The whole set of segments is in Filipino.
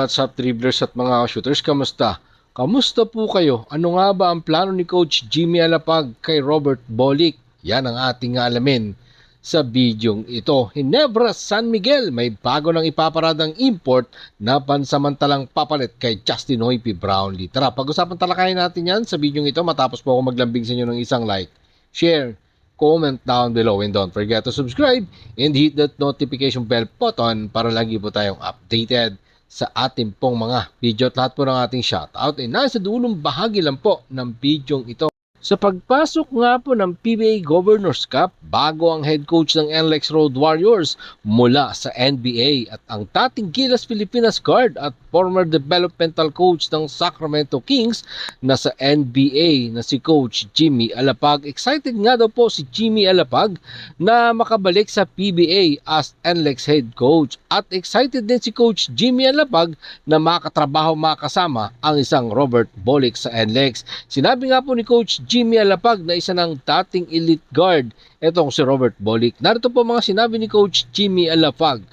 What's up, dribblers at mga shooters? Kamusta? Kamusta po kayo? Ano nga ba ang plano ni Coach Jimmy Alapag kay Robert Bolick? Yan ang ating alamin sa bidyong ito. Ginebra, San Miguel, may bago ng ipaparadang import na pansamantalang papalit kay Justin Hoypee Brownlee. Tara, pag-usapan talakayin natin yan sa bidyong ito matapos po ako maglambing sa inyo ng isang like, share, comment down below, and don't forget to subscribe and hit that notification bell button para lagi po tayong updated sa ating pong mga video at lahat po ng ating shoutout ay nasa dulong bahagi lang po ng bidyong ito. Sa pagpasok nga po ng PBA Governors Cup, bago ang head coach ng NLEX Road Warriors mula sa NBA at ang dating Gilas Pilipinas guard at former developmental coach ng Sacramento Kings na sa NBA na si Coach Jimmy Alapag. Excited nga daw po si Jimmy Alapag na makabalik sa PBA as NLEX head coach at excited din si Coach Jimmy Alapag na makatrabaho makasama ang isang Robert Bolick sa NLEX. Sinabi nga po ni Coach Jimmy Alapag na isa ng dating elite guard itong si Robert Bolick. Narito po mga sinabi ni Coach Jimmy Alapag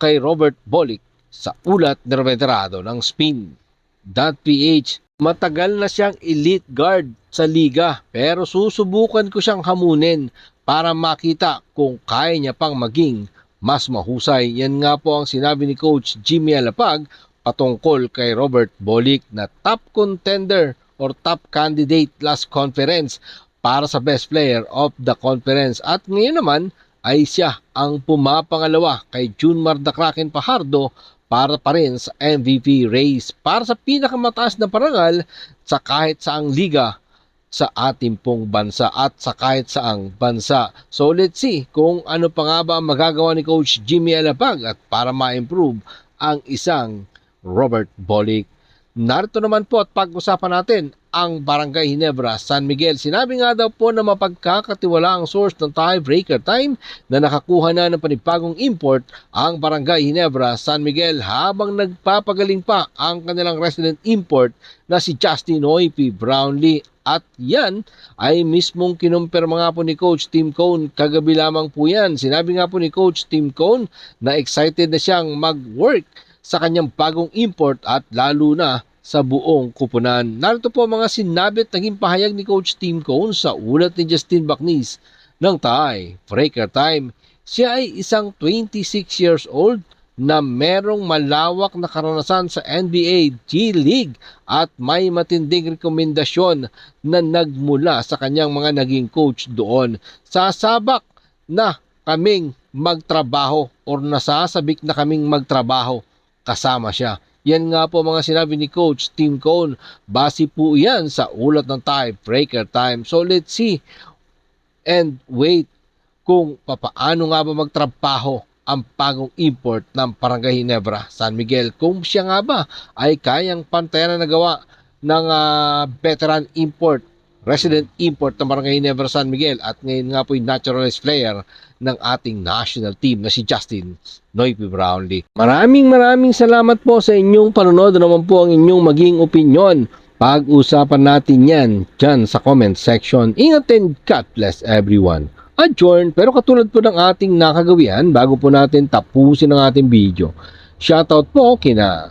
kay Robert Bolick sa ulat ni Roberto ng Spin.ph. Matagal na siyang elite guard sa liga pero susubukan ko siyang hamunin para makita kung kaya niya pang maging mas mahusay. Yan nga po ang sinabi ni Coach Jimmy Alapag patungkol kay Robert Bolick na top contender or top candidate last conference para sa best player of the conference. At ngayon naman ay siya ang pumapangalawa kay Junmar the Kraken Fajardo para pa rin sa MVP race para sa pinakamataas na parangal sa kahit saang liga sa ating pong bansa at sa kahit saang bansa. So let's see kung ano pa nga ba ang magagawa ni Coach Jimmy Alapag at para ma-improve ang isang Robert Bolick. Narito naman po at pag-usapan natin ang Barangay Ginebra, San Miguel. Sinabi nga daw po na mapagkakatiwala ang source ng tiebreaker time na nakakuha na ng panibagong import ang Barangay Ginebra, San Miguel habang nagpapagaling pa ang kanilang resident import na si Justin Hoypee Brownlee. At yan ay mismong kinumpirma nga po ni Coach Tim Cone kagabi lamang po yan. Sinabi nga po ni Coach Tim Cone na excited na siyang mag-work sa kanyang bagong import at lalo na sa buong kupunan. Narito po mga sinabi at naging pahayag ni Coach Tim Cone sa ulat ni Justin Bacnis ng Tiebreaker Time. Siya ay isang 26 years old na merong malawak na karanasan sa NBA G-League at may matinding rekomendasyon na nagmula sa kanyang mga naging coach doon. Sasabak na kaming magtrabaho or nasasabik na kaming magtrabaho kasama siya. Yan nga po mga sinabi ni Coach Tim Cone. Base po yan sa ulat ng Tiebreaker Time. So let's see and wait kung papaano nga ba magtrabaho ang bagong import ng Barangay Ginebra, San Miguel. Kung siya nga ba ay kayang pantayan na nagawa ng veteran import, resident import ng Barangay Ginebra, San Miguel at ngayon nga po yung naturalized player ng ating national team na si Justin Hoypee Brownlee. Maraming salamat po sa inyong panonood. Naman po ang inyong maging opinion. Pag-usapan natin yan dyan sa comment section. Ingat and God bless everyone. Adjourn, pero katulad po ng ating nakagawian bago po natin tapusin ang ating video. Shoutout po kina